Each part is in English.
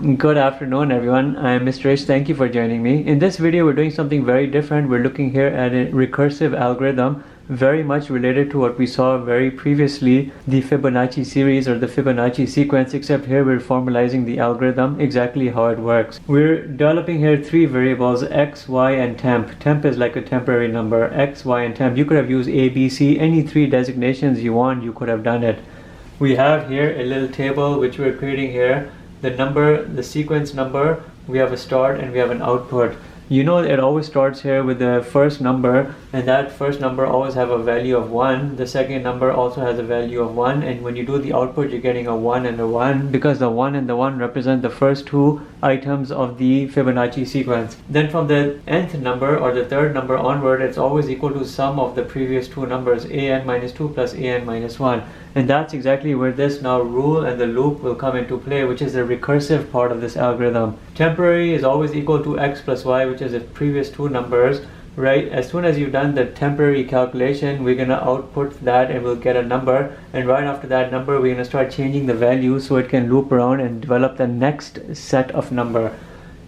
Good afternoon everyone, I am Mr. H. Thank you for joining me. In this video we're doing something very different. We're looking here at a recursive algorithm very much related to what we saw very previously, the Fibonacci series or the Fibonacci sequence, except here we're formalizing the algorithm, exactly how it works. We're developing here three variables, x, y, and temp. Temp is like a temporary number, x, y, and temp. You could have used a, b, c, any three designations you want, you could have done it. We have here a little table which we're creating here. The number, the sequence number, we have a start and we have an output. You know it always starts here with the first number, and that first number always have a value of 1. The second number also has a value of 1, and when you do the output you're getting a 1 and a 1 because the 1 and the 1 represent the first two items of the Fibonacci sequence. Then from the nth number or the third number onward, it's always equal to sum of the previous two numbers, an minus 2 plus an minus 1. And that's exactly where this now rule and the loop will come into play, which is the recursive part of this algorithm. Temporary is always equal to x plus y, which is the previous two numbers, right? As soon as you've done the temporary calculation, we're going to output that and we'll get a number. And right after that number, we're going to start changing the value so it can loop around and develop the next set of number.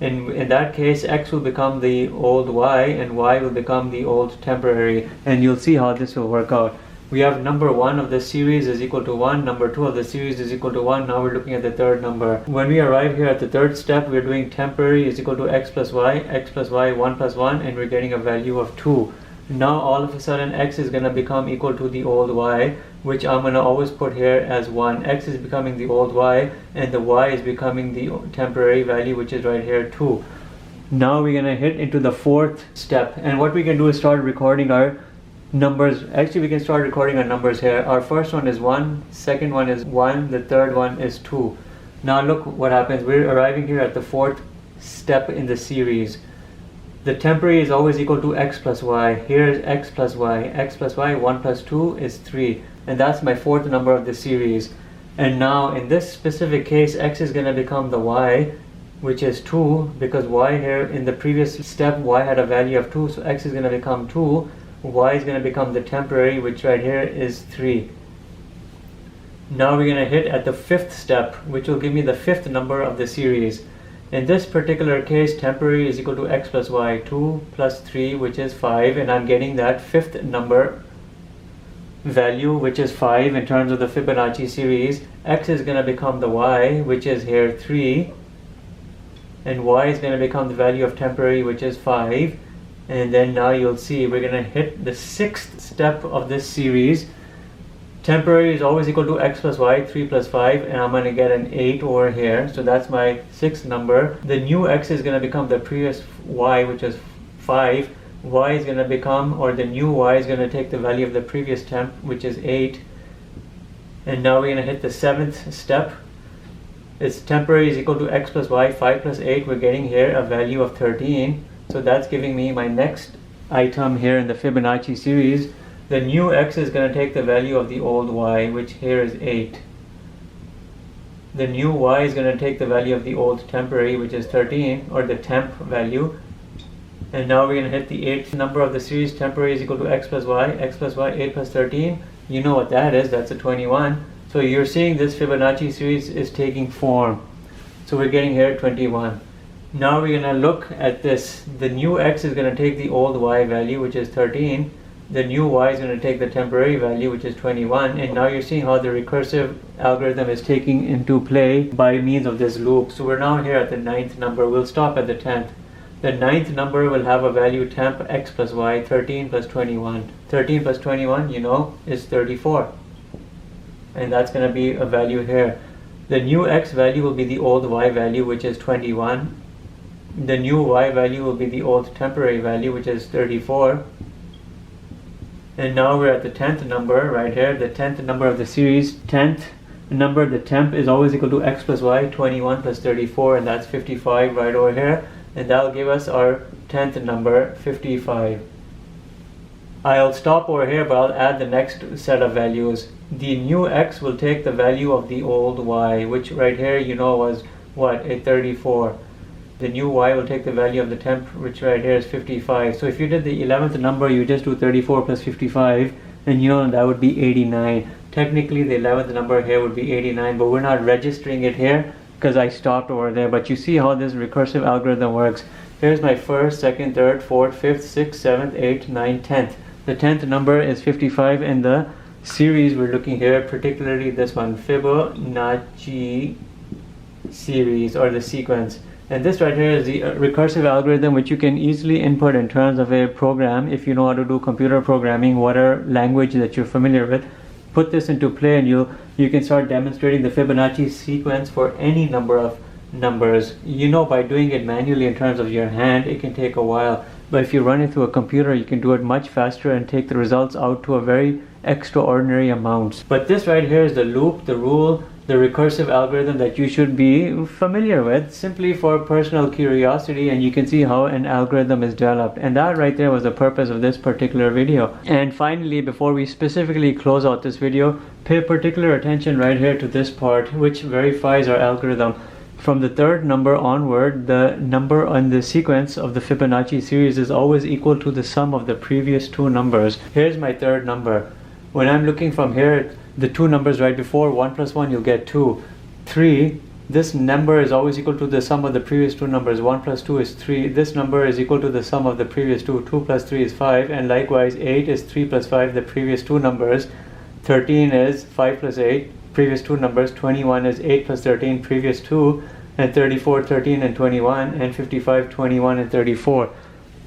In that case, x will become the old y and y will become the old temporary. And you'll see how this will work out. We have number 1 of the series is equal to 1, number 2 of the series is equal to 1. Now we're looking at the third number. When we arrive here at the third step, we're doing temporary is equal to x plus y, 1 plus 1, and we're getting a value of 2. Now all of a sudden x is going to become equal to the old y, which I'm going to always put here as 1. X is becoming the old y and the y is becoming the temporary value, which is right here 2. Now we're going to hit into the fourth step, and what we can do is start recording our numbers. Actually, we can start recording our numbers here. Our first one is 1, second one is 1, the third one is 2. Now look what happens. We're arriving here at the fourth step in the series. The temporary is always equal to x plus y. Here is x plus y, 1 plus 2 is 3, and that's my fourth number of the series. And now in this specific case, x is going to become the y, which is 2, because y here in the previous step y had a value of 2, so x is going to become 2. Y is going to become the temporary, which right here is 3. Now we're going to hit at the fifth step, which will give me the fifth number of the series. In this particular case, temporary is equal to x plus y, 2 plus 3, which is 5, and I'm getting that fifth number value, which is 5 in terms of the Fibonacci series. X is going to become the y, which is here 3, and y is going to become the value of temporary, which is 5. And then now you'll see we're going to hit the sixth step of this series. Temporary is always equal to x plus y, 3 plus 5, and I'm going to get an 8 over here. So that's my sixth number. The new x is going to become the previous y, which is 5. Y is going to become, or the new y is going to take the value of the previous temp, which is 8. And now we're going to hit the seventh step. It's temporary is equal to x plus y, 5 plus 8. We're getting here a value of 13. So that's giving me my next item here in the Fibonacci series. The new x is going to take the value of the old y, which here is 8. The new y is going to take the value of the old temporary, which is 13, or the temp value. And now we're going to hit the 8th number of the series. Temporary is equal to x plus y, 8 plus 13. You know what that is, that's a 21. So you're seeing this Fibonacci series is taking form. So we're getting here 21. Now we're going to look at this. The new x is going to take the old y value, which is 13. The new y is going to take the temporary value, which is 21. And now you're seeing how the recursive algorithm is taking into play by means of this loop. So we're now here at the 9th number. We'll stop at the 10th. The 9th number will have a value temp x plus y, 13 plus 21. 13 plus 21, you know, is 34. And that's going to be a value here. The new x value will be the old y value, which is 21. The new y value will be the old temporary value, which is 34. And now we're at the 10th number right here, the 10th number of the series. 10th number, the temp is always equal to x plus y, 21 plus 34, and that's 55 right over here. And that'll give us our 10th number, 55. I'll stop over here, but I'll add the next set of values. The new x will take the value of the old y, which right here you know was what, a 34. The new y will take the value of the temp, which right here is 55. So if you did the 11th number, you just do 34 plus 55, and you know that would be 89. Technically the 11th number here would be 89, but we're not registering it here because I stopped over there, but you see how this recursive algorithm works. Here's my first, second, third, fourth, fifth, sixth, seventh, eighth, ninth, 10th. The 10th number is 55, and the series we're looking here, particularly this one, Fibonacci series, or the sequence. And this right here is the recursive algorithm, which you can easily input in terms of a program. If you know how to do computer programming, whatever language that you're familiar with, put this into play and you can start demonstrating the Fibonacci sequence for any number of numbers. You know, by doing it manually in terms of your hand, it can take a while. But if you run it through a computer, you can do it much faster and take the results out to a very extraordinary amounts. But this right here is the loop, the rule, the recursive algorithm that you should be familiar with, simply for personal curiosity, and you can see how an algorithm is developed. And that right there was the purpose of this particular video. And finally, before we specifically close out this video, pay particular attention right here to this part, which verifies our algorithm. From the third number onward, the number on the sequence of the Fibonacci series is always equal to the sum of the previous two numbers. Here's my third number. When I'm looking from here, the two numbers right before, 1 plus 1, you'll get 2. 3, this number is always equal to the sum of the previous two numbers. 1 plus 2 is 3. This number is equal to the sum of the previous two. 2 plus 3 is 5. And likewise, 8 is 3 plus 5, the previous two numbers. 13 is 5 plus 8, previous two numbers. 21 is 8 plus 13, previous two. And 34, 13, and 21. And 55, 21, and 34.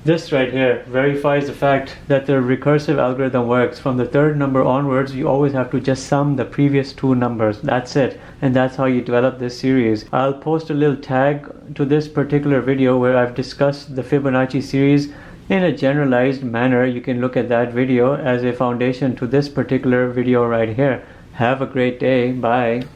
This right here verifies the fact that the recursive algorithm works. From the third number onwards, you always have to just sum the previous two numbers. That's it. And that's how you develop this series. I'll post a little tag to this particular video where I've discussed the Fibonacci series in a generalized manner. You can look at that video as a foundation to this particular video right here. Have a great day. Bye.